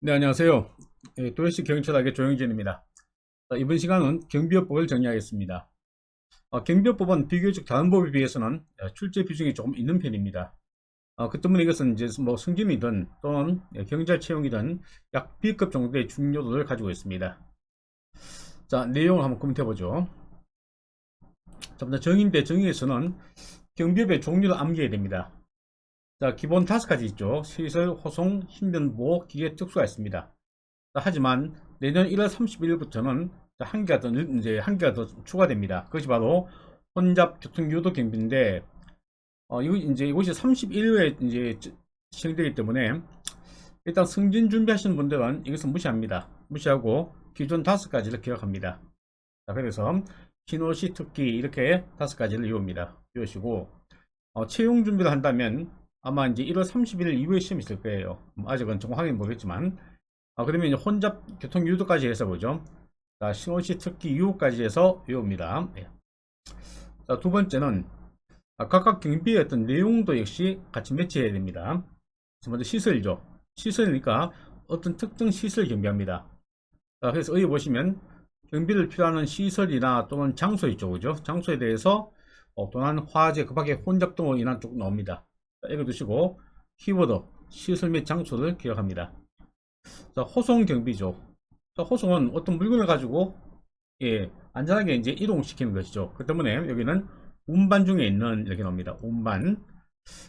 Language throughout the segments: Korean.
네, 안녕하세요. 도시 경찰학의 조영진입니다. 이번 시간은 경비업법을 정리하겠습니다. 경비업법은 비교적 다른 법에 비해서는 출제 비중이 조금 있는 편입니다. 그 때문에 이것은 이제 뭐 승진이든 또는 경찰 채용이든 약 B급 정도의 중요도를 가지고 있습니다. 자, 내용을 한번 검토해 보죠. 자, 먼저 정의인데 정의에서는 경비업의 종류를 암기해야 됩니다. 자, 기본 5가지 있죠. 시설, 호송, 신변보호, 기계 특수가 있습니다. 하지만 내년 1월 31일부터는 한 개가 더 추가됩니다. 그것이 바로 혼잡 교통유도 경비인데, 이것이 31일에 이제 시행되기 때문에 일단 승진 준비하시는 분들은 이것은 무시합니다. 무시하고 기존 5가지를 기억합니다. 자, 그래서 신호시 특기 이렇게 5가지를 외우시고, 채용 준비를 한다면 아마 이제 1월 31일 이후에 시험이 있을 거예요. 아직은 정확하게 모르겠지만, 그러면 이제 혼잡 교통 유도까지 해서 보죠. 자, 신호시 특기 유도까지 해서 외웁니다. 네. 자, 두 번째는 각각 경비의 어떤 내용도 역시 같이 매치해야 됩니다. 먼저 시설이죠. 시설이니까 어떤 특정 시설 경비합니다. 자, 그래서 여기 보시면 경비를 필요하는 시설이나 또는 장소 있죠, 그죠? 장소에 대해서 또한 화재, 그 밖에 혼잡 등으로 인한 쪽 나옵니다. 자, 이거 두시고 키워드 시설 및 장소를 기억합니다. 자, 호송 경비죠. 자, 호송은 어떤 물건을 가지고 안전하게 이제 이동시키는 것이죠. 그 때문에 여기는 운반 중에 있는 이렇게 나옵니다. 운반.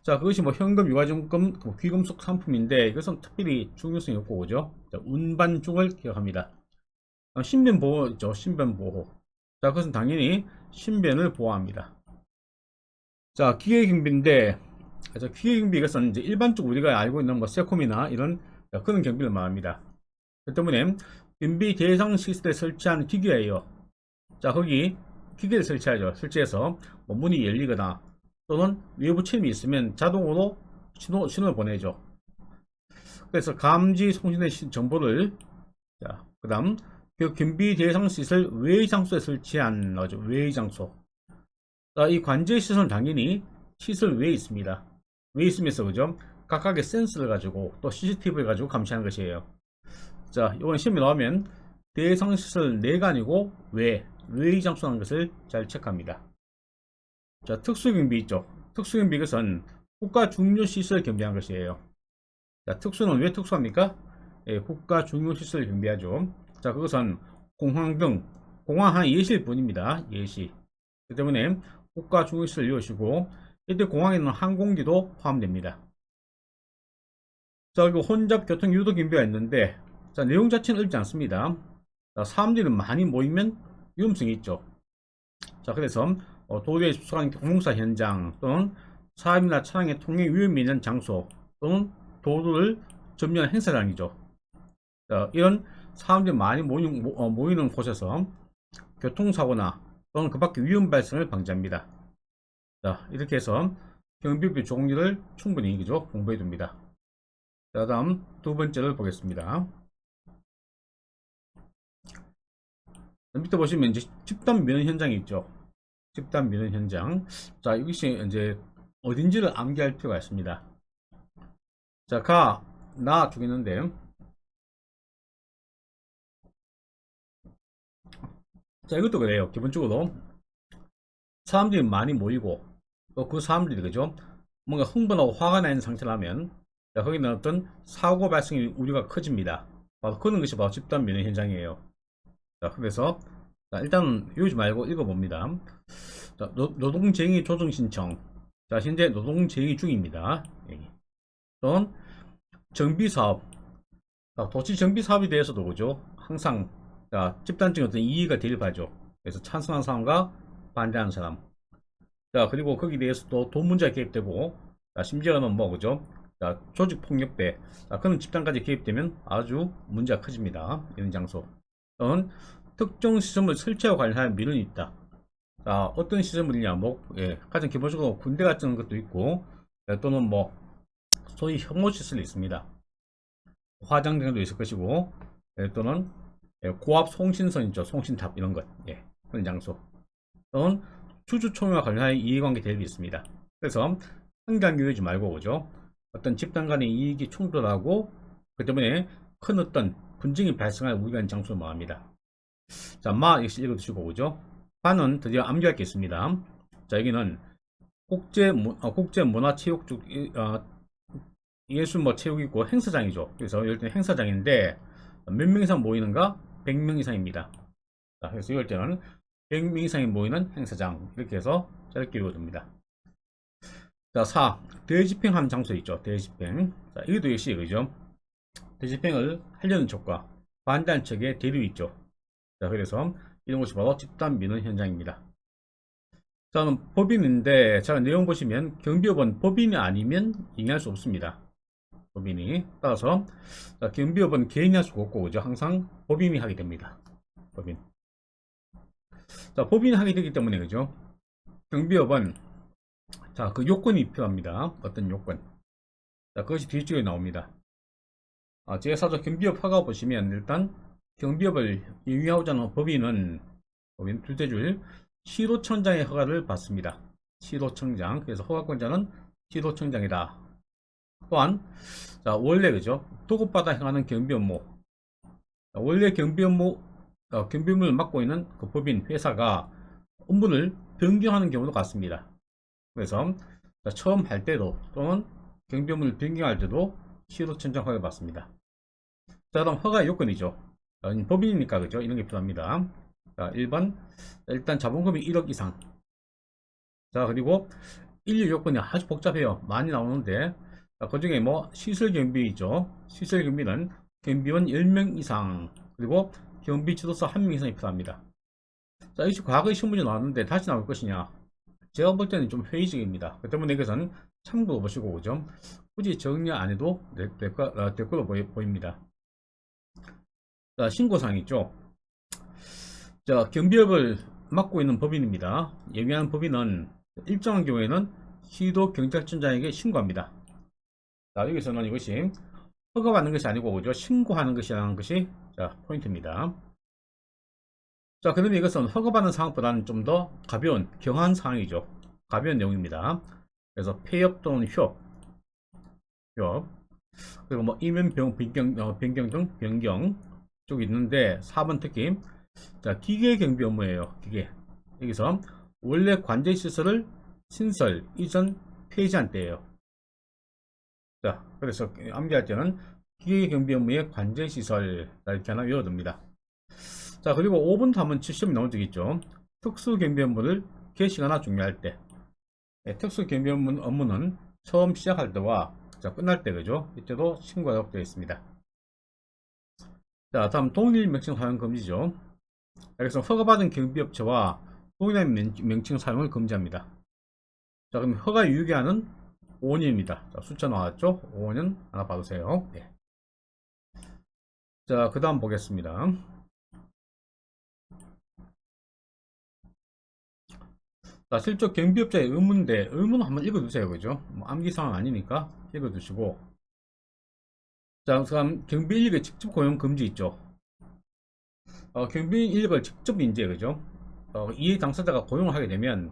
자, 그것이 뭐 현금, 유가증금, 귀금속 상품인데 이것은 특별히 중요성이 없고 그죠? 자, 운반 중을 기억합니다. 신변 보호 있죠. 신변 보호. 자, 그것은 당연히 신변을 보호합니다. 자, 기계 경비인데, 기계 경비 이것은 이제 일반적으로 우리가 알고 있는 뭐 세콤이나 이런 그런 경비를 말합니다. 그 때문에 경비 대상 시설에 설치한 기계예요. 자, 거기 기계를 설치하죠. 설치해서 뭐 문이 열리거나 또는 외부 침입이 있으면 자동으로 신호를 보내죠. 그래서 감지 송신의 정보를, 자, 그 다음 그 경비 대상 시설 외의 장소에 설치한 거죠. 외의 장소. 자, 이 관제 시설은 당연히 시설 외에 있습니다. 외에 있으면서 그죠? 각각의 센서를 가지고 또 CCTV를 가지고 감시하는 것이에요. 자, 이번 시험에 나오면 대상 시설 내가 아니고 외의 장소라는 것을 잘 체크합니다. 자, 특수경비 있죠. 특수경비 이것은 국가 중요 시설 경비하는 것이에요. 자, 특수는 왜 특수합니까? 국가 중요 시설 경비하죠. 자, 그것은 공항 등 공항 한 예시일 뿐입니다. 예시. 그 때문에 국가 중요 시설 이용하시고 이때 공항에는 항공기도 포함됩니다. 자, 그리고 혼잡 교통 유도 경비가 있는데, 자, 내용 자체는 어렵지 않습니다. 자, 사람들이 많이 모이면 위험성이 있죠. 자, 그래서 도로에 접촉한 공사 현장 또는 사람이나 차량의 통행 위험이 있는 장소 또는 도로를 점령 행사장이죠. 자, 이런 사람들이 많이 모이는 곳에서 교통사고나 또는 그 밖의 위험 발생을 방지합니다. 자, 이렇게 해서 경비법의 종류를 충분히 그죠? 공부해 둡니다. 자, 다음 두 번째를 보겠습니다. 밑에 보시면 이제 집단 민원 현장이 있죠. 집단 민원 현장. 자, 이것이 이제 어딘지를 암기할 필요가 있습니다. 자, 나 주겠는데. 자, 이것도 그래요. 기본적으로 사람들이 많이 모이고 또 그 사람들이 그죠? 뭔가 흥분하고 화가 나 있는 상태라면, 자, 거기는 어떤 사고 발생의 우려가 커집니다. 바로 그런 것이 바로 집단 민원 현장이에요. 자, 그래서 자, 일단 외우지 말고 읽어봅니다. 자, 노동쟁의 조정 신청. 자, 현재 노동쟁의 중입니다. 또는 정비사업. 자, 도시 정비사업에 대해서도 그죠? 항상 자, 집단적인 어떤 이의가 대립하죠. 그래서 찬성하는 사람과 반대하는 사람. 자, 그리고 거기에 대해서도 돈 문제가 개입되고, 자, 심지어는 뭐 그죠? 자, 조직폭력배. 자, 그런 집단까지 개입되면 아주 문제가 커집니다. 이런 장소. 또는 특정 시설물 설치와 관련한 민원이 있다. 자, 어떤 시설물이냐, 뭐, 가장 기본적으로 군대 같은 것도 있고, 또는 뭐, 소위 혐오 시설이 있습니다. 화장 등도 있을 것이고, 또는 고압 송신선 있죠. 송신탑, 이런 것. 그런 장소. 또는 주주총회와 관련한 이해관계 대립이 있습니다. 그래서, 한강 교회지 말고, 그죠? 어떤 집단 간의 이익이 충돌하고, 그 때문에 큰 어떤 분쟁이 발생할 우려가 있는 장소를 말합니다. 자, 마 역시 읽어두시고 오죠. 반은 드디어 암기할 게 있습니다. 자, 여기는 국제문화체육 쪽 예술 뭐 체육이 있고 행사장이죠. 그래서 이럴 때는 행사장인데 몇 명 이상 모이는가? 100명 이상입니다. 자, 그래서 이럴 때는 100명 이상이 모이는 행사장 이렇게 해서 짧게 읽어둡니다. 자, 4. 대집행하는 장소 있죠. 대집행. 자, 이것도 역시 이거죠. 대집행을 하려는 척과 반대하는 척의 대립이 있죠. 자, 그래서 이런 것이 바로 집단 민원 현장입니다. 다음은 법인인데, 자, 내용 보시면 경비업은 법인이 아니면营业할 수 없습니다. 법인이. 따라서, 자, 경비업은 개인이 할 수가 없고, 그죠? 항상 법인이 하게 됩니다. 법인. 자, 법인이 하게 되기 때문에, 그죠? 경비업은, 자, 그 요건이 필요합니다. 어떤 요건. 자, 그것이 뒤쪽에 나옵니다. 제4조 경비업 허가 보시면, 일단, 경비업을营业하고자 하는 법인 둘째 줄, 시도청장의 허가를 받습니다. 시도청장. 그래서 허가권자는 시도청장이다. 또한, 자, 원래, 그죠? 도급받아 행하는 경비 업무. 원래 경비 업무, 경비업무를 맡고 있는 그 법인, 회사가 업무를 변경하는 경우도 같습니다. 그래서, 자, 처음 할 때도 또는 경비 업무를 변경할 때도 시도청장 허가를 받습니다. 자, 다음 허가 요건이죠. 법인이니까, 그죠? 이런 게 필요합니다. 자, 1번. 일단 자본금이 1억 이상. 자, 그리고 인력 요건이 아주 복잡해요. 많이 나오는데, 그 중에 뭐, 시설경비죠. 시설경비는 경비원 10명 이상, 그리고 경비 지도사 1명 이상이 필요합니다. 자, 이것이 과거에 신문이 나왔는데 다시 나올 것이냐? 제가 볼 때는 좀 회의적입니다. 그 때문에 이것은 참고해 보시고, 그죠? 굳이 정리 안 해도 될 걸로 보입니다. 자, 신고사항 있죠. 자, 경비업을 맡고 있는 법인입니다. 예비하는 법인은 일정한 경우에는 시도경찰청장에게 신고합니다. 자, 여기서는 이것이 허가받는 것이 아니고, 그죠? 신고하는 것이라는 것이, 자, 포인트입니다. 자, 그러면 이것은 허가받는 사항보다는 좀 더 가벼운, 경한 사항이죠. 가벼운 내용입니다. 그래서 폐업 또는 휴업. 그리고 뭐, 임원 변경 등 변경 쪽이 있는데, 4번 특히, 자, 기계 경비 업무예요. 기계. 여기서 원래 관제 시설을 신설, 이전, 폐지한 때예요. 자, 그래서 암기할 때는 기계 경비 업무의 관제 시설 이렇게 하나 외워둡니다. 자, 그리고 5번 하면 70이 나온 적 있죠. 특수 경비 업무를 개시거나 종료할 때. 특수 경비 업무는 처음 시작할 때와 자, 끝날 때, 그죠? 이때도 신고하도록 되어 있습니다. 자, 다음 동일 명칭 사용 금지죠. 그래서 허가받은 경비업체와 동일한 명칭 사용을 금지합니다. 자, 그럼 허가 유효기한은 5년입니다. 자, 숫자 나왔죠? 5년 하나 봐주세요. 네. 자, 그 다음 보겠습니다. 자, 실적 경비업자의 의무인데, 의무는 한번 읽어두세요. 그죠? 뭐 암기사항 아니니까 읽어두시고. 자, 그다음 경비 인력의 직접 고용 금지 있죠. 경비 인력을 직접 인재, 그죠? 이 당사자가 고용을 하게 되면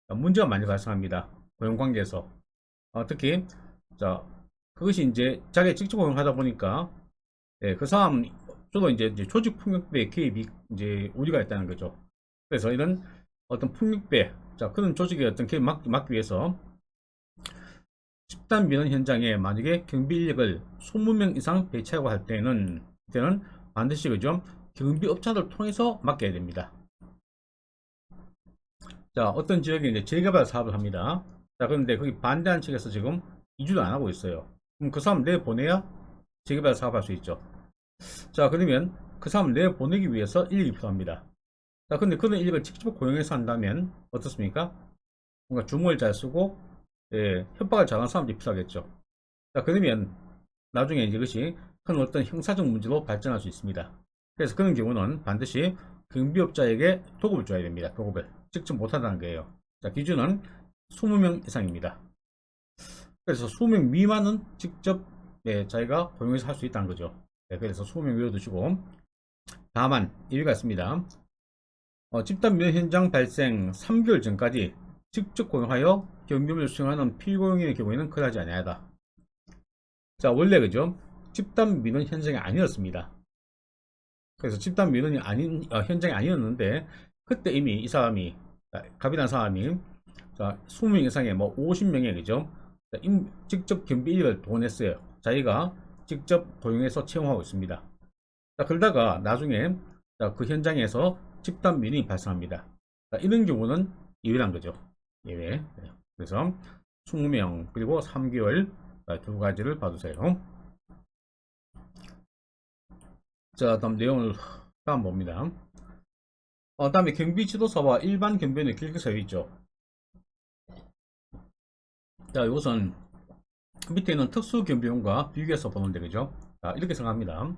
문제가 많이 발생합니다. 고용 관계에서. 특히, 자, 그것이 이제 자기가 직접 고용하다 보니까, 그 사람, 저도 이제 조직 폭력배 개입이 이제 우려가 있다는 거죠. 그래서 이런 어떤 폭력배, 자, 그런 조직의 어떤 개입 막기 위해서 집단 민원 현장에 만약에 경비 인력을 20명 이상 배치하고 할 때는 반드시, 그죠? 경비업자를 통해서 맡겨야 됩니다. 자, 어떤 지역에 이제 재개발 사업을 합니다. 자, 그런데 거기 반대하는 측에서 지금 이주를 안 하고 있어요. 그럼 그 사람 내보내야 재개발 사업 할 수 있죠. 자, 그러면 그 사람 내보내기 위해서 인력이 필요합니다. 자, 근데 그런 인력을 직접 고용해서 한다면 어떻습니까? 뭔가 주문을 잘 쓰고, 협박을 잘하는 사람들이 필요하겠죠. 자, 그러면 나중에 이것이 큰 어떤 형사적 문제로 발전할 수 있습니다. 그래서 그런 경우는 반드시 경비업자에게 도급을 줘야 됩니다. 도급을 직접 못한다는 거예요. 자, 기준은 20명 이상입니다. 그래서 20명 미만은 직접 자기가 고용해서 할 수 있다는 거죠. 그래서 20명 외워두시고, 다만 예외가 있습니다. 집단 민원 현장 발생 3개월 전까지 직접 고용하여 경비업무를 수행하는 피고용인의 경우에는 그러하지 아니하다. 자, 원래, 그죠? 집단 민원 현장이 아니었습니다. 그래서 집단 민원이 아닌 현장이 아니었는데 그때 이미 이 사람이 갑이라는 사람이 20명 이상의 뭐 50명의 그죠? 직접 경비 인력을 동원했어요. 자기가 직접 고용해서 채용하고 있습니다. 그러다가 나중에 그 현장에서 집단 민원이 발생합니다. 이런 경우는 예외란 거죠. 예외. 그래서 20명 그리고 3개월 두 가지를 봐주세요. 자, 다음 내용을 다음 봅니다. 다음에 경비 지도사와 일반 경비원의 길게 여 있죠. 자, 이것은 밑에 있는 특수 경비원과 비교해서 보면 되겠죠. 자, 이렇게 생각합니다.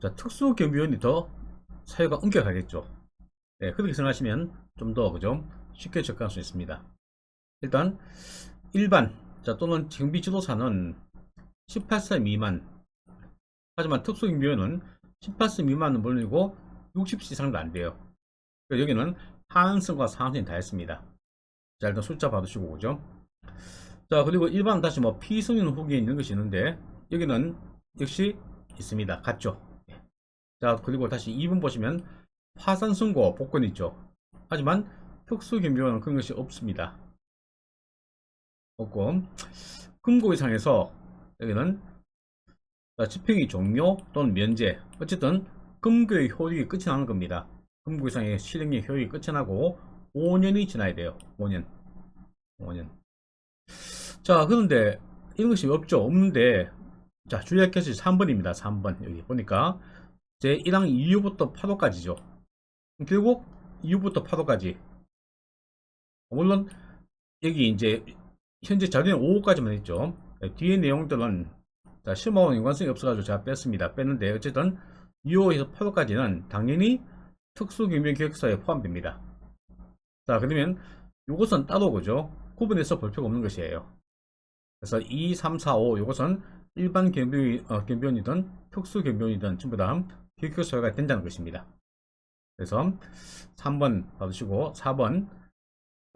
자, 특수 경비원이 더 사유가 엄격하겠죠. 네, 그렇게 생각하시면 좀 더 그죠? 쉽게 접근할 수 있습니다. 일단 일반 또는 경비 지도사는 18세 미만, 하지만 특수 경비원은 18세 미만은 물론이고 60세 이상도 안 돼요. 여기는 하한선과 상한선이 다 했습니다. 자, 일단 숫자 받으시고 오죠. 자, 그리고 일반 다시 뭐 피성인 후기에 있는 것이 있는데 여기는 역시 있습니다. 같죠. 자, 그리고 다시 2번 보시면 화산 선고 복권 있죠. 하지만 특수 경비원은 그런 것이 없습니다. 없고 금고 이상에서 여기는 집행이 종료 또는 면제, 어쨌든 금고의 효력이 끝이 나는 겁니다. 금고 이상의 실행의 효력이 끝이 나고 5년이 지나야 돼요. 5년. 자, 그런데 이런 것이 없죠. 없는데, 자, 주의할 것이 3번입니다. 3번. 여기 보니까 제 1항 2호부터 8호까지죠. 결국 2호부터 8호까지. 물론 여기 이제 현재 자료는 5호까지만 했죠. 뒤에 내용들은 실무하고는 연관성이 없어가지고 제가 뺐습니다. 뺐는데 어쨌든 2호에서 8호까지는 당연히 특수경비원 계획서에 포함됩니다. 자, 그러면 이것은 따로 그죠? 구분해서 볼 필요가 없는 것이에요. 그래서 2, 3, 4, 5 이것은 일반 경비원이든 특수경비원이든 전부 다 계획서가 된다는 것입니다. 그래서 3번 받으시고 4번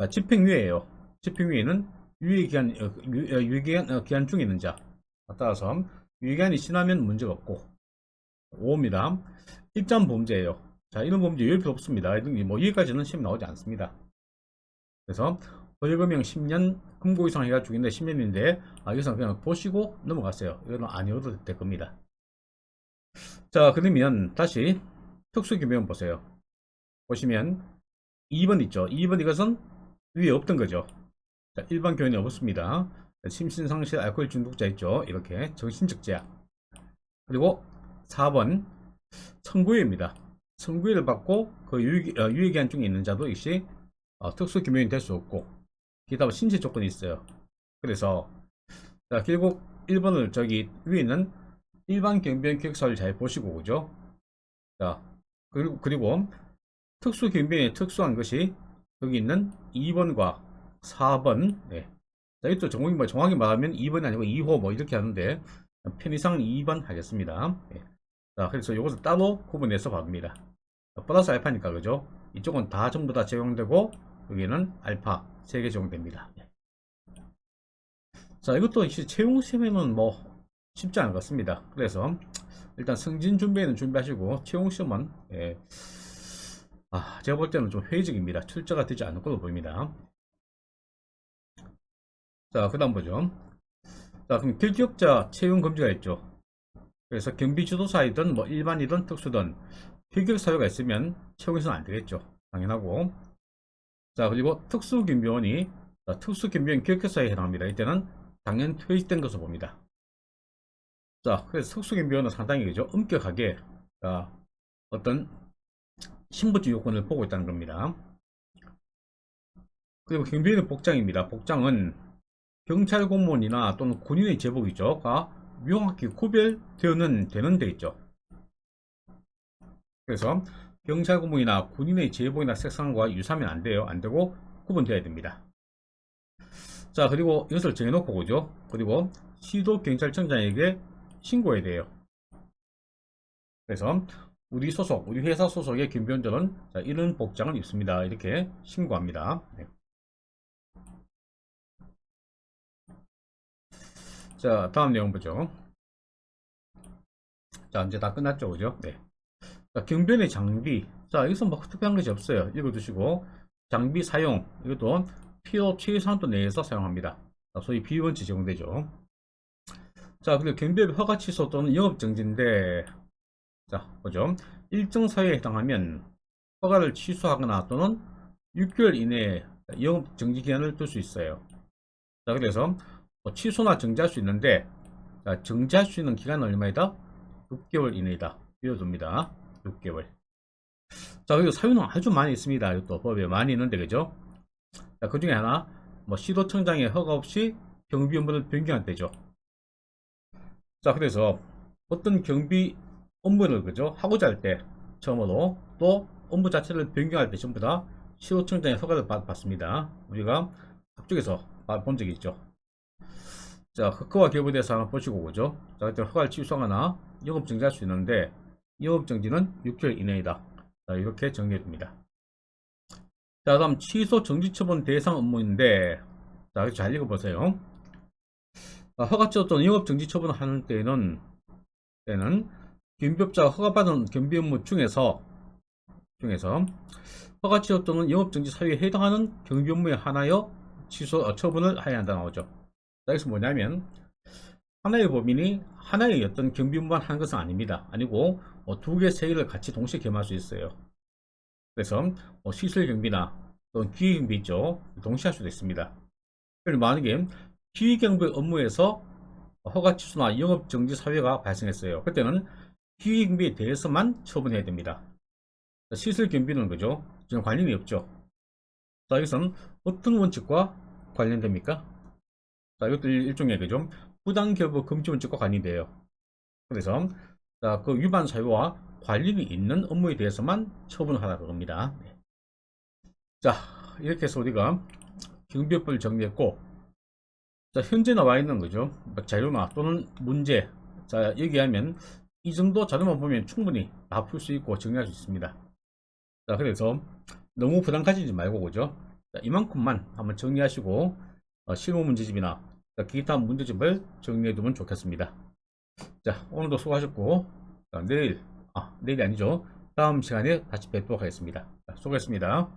집행유예예요. 집행유예는 유예기간 기간 중에 있는 자. 따라서 유예기간이 지나면 문제가 없고 5입니다. 일점 범죄예요. 자, 이런 범죄 유예 필요 없습니다. 뭐 여기까지는 시험 나오지 않습니다. 그래서 벌금형 10년 금고 이상 해가지고 있는데 10년인데 여기서 그냥 보시고 넘어갔어요. 이거는 아니어도 될 겁니다. 자, 그러면 다시 특수경비원 보세요. 보시면 2번 있죠. 2번 이것은 위에 없던 거죠. 자, 일반 교원이 없습니다. 심신상실 알코올 중독자 있죠. 이렇게 정신적 제약. 그리고 4번 청구유예입니다. 청구유예를 받고 그 유예기한 중에 있는 자도 역시 특수경비원이 될 수 없고 기타 신체 조건이 있어요. 그래서 자, 결국 1번을 저기 위에 있는 일반 경비원 계획서를 잘 보시고 오죠. 자, 그리고 특수경비원이 특수한 것이 여기 있는 2번과 4번. 네. 자, 이것도 정확히 말하면 2번이 아니고 2호 뭐 이렇게 하는데 편의상 2번 하겠습니다. 네. 자, 그래서 이것을 따로 구분해서 봐줍니다. 플러스 알파니까 그죠? 이쪽은 다 전부 다 적용되고 여기는 알파 3개 적용됩니다. 네. 자, 이것도 채용 시험에는 뭐 쉽지 않을 것 같습니다. 그래서 일단 승진 준비에는 준비하시고 채용 시험은 제가 볼 때는 좀 회의적입니다. 출제가 되지 않을 걸로 보입니다. 자, 그 다음 보죠. 자, 그럼 결격자 채용 금지가 있죠. 그래서 경비지도사이든 뭐 일반이든 특수든 결격 사유가 있으면 채용해서는 안 되겠죠. 당연하고. 자, 그리고 특수경비원이 특수경비원 결격 사유에 해당합니다. 이때는 당연 퇴직된 것으로 봅니다. 자, 그래서 특수경비원은 상당히 그죠? 엄격하게 어떤 신분증 요건을 보고 있다는 겁니다. 그리고 경비원의 복장입니다. 복장은 경찰 공무원이나 또는 군인의 제복이죠.가 명확히 구별되는 데 있죠. 그래서 경찰 공무원이나 군인의 제복이나 색상과 유사하면 안 돼요. 안 되고 구분되어야 됩니다. 자, 그리고 이것을 정해놓고 오죠. 그리고 시도 경찰청장에게 신고해야 돼요. 그래서 우리 회사 소속의 경비원들은 이런 복장을 입습니다. 이렇게 신고합니다. 네. 자, 다음 내용 보죠. 자, 이제 다 끝났죠, 그죠? 네. 자, 경비원의 장비. 자, 여기서 뭐 특별한 것이 없어요. 읽어두시고. 장비 사용. 이것도 필요 최소한도 내에서 사용합니다. 자, 소위 비원칙 적용되죠. 자, 그리고 경비업 허가 취소 또는 영업정지인데, 자, 보죠. 일정 사유에 해당하면 허가를 취소하거나 또는 6개월 이내에 영업정지 기한을 둘 수 있어요. 자, 그래서 뭐 취소나 정지할 수 있는데, 자, 정지할 수 있는 기간은 얼마이다? 6개월 이내이다. 비워둡니다. 6개월. 자, 그리고 사유는 아주 많이 있습니다. 이것도 법에 많이 있는데, 그죠? 자, 그 중에 하나, 뭐, 시도청장의 허가 없이 경비 업무를 변경할 때죠. 자, 그래서 어떤 경비 업무를, 그죠? 하고자 할 때, 처음으로, 또 업무 자체를 변경할 때 전부 다 시도청장의 허가를 받습니다. 우리가 앞쪽에서 본 적이 있죠. 자, 그와 결부돼서 한번 보시고, 그죠? 자, 그때 허가를 취소하거나 영업정지할 수 있는데, 영업정지는 6개월 이내이다. 자, 이렇게 정리해둡니다. 자, 다음 취소 정지 처분 대상 업무인데, 자, 잘 읽어보세요. 허가 취소 또는 영업 정지 처분을 하는 때는 경비업자가 허가받은 경비 업무 중에서 허가 취소 또는 영업 정지 사유에 해당하는 경비 업무에 하나여 취소 처분을 해야 한다 나오죠. 자, 여기서 뭐냐면 하나의 법인이 하나의 어떤 경비 업무만 하는 것은 아닙니다. 아니고 두 개, 세 개를 같이 동시에 겸할 수 있어요. 그래서 시설 경비나 또는 기획 경비 있죠. 동시에 할 수도 있습니다. 그리고 만약에 기획 경비 업무에서 허가 취소나 영업 정지 사유가 발생했어요. 그때는 기획 경비에 대해서만 처분해야 됩니다. 시설 경비는 그죠? 지금 관련이 없죠. 자, 여기서는 어떤 원칙과 관련됩니까? 자, 이것도 일종의 그죠? 부당 결부 금지 원칙과 관련돼요. 그래서 자, 그 위반 사유와 관련이 있는 업무에 대해서만 처분하라는 겁니다. 네. 자, 이렇게 해서 우리가 경비업을 정리했고, 자, 현재 나와 있는 거죠. 자료나 또는 문제. 자, 여기하면 이 정도 자료만 보면 충분히 다 풀 수 있고 정리할 수 있습니다. 자, 그래서 너무 부담 가지지 말고, 그죠? 자, 이만큼만 한번 정리하시고, 실무 문제집이나 기타 문제집을 정리해 두면 좋겠습니다. 자, 오늘도 수고하셨고, 자, 내일이 아니죠. 다음 시간에 다시 뵙도록 하겠습니다. 자, 수고했습니다.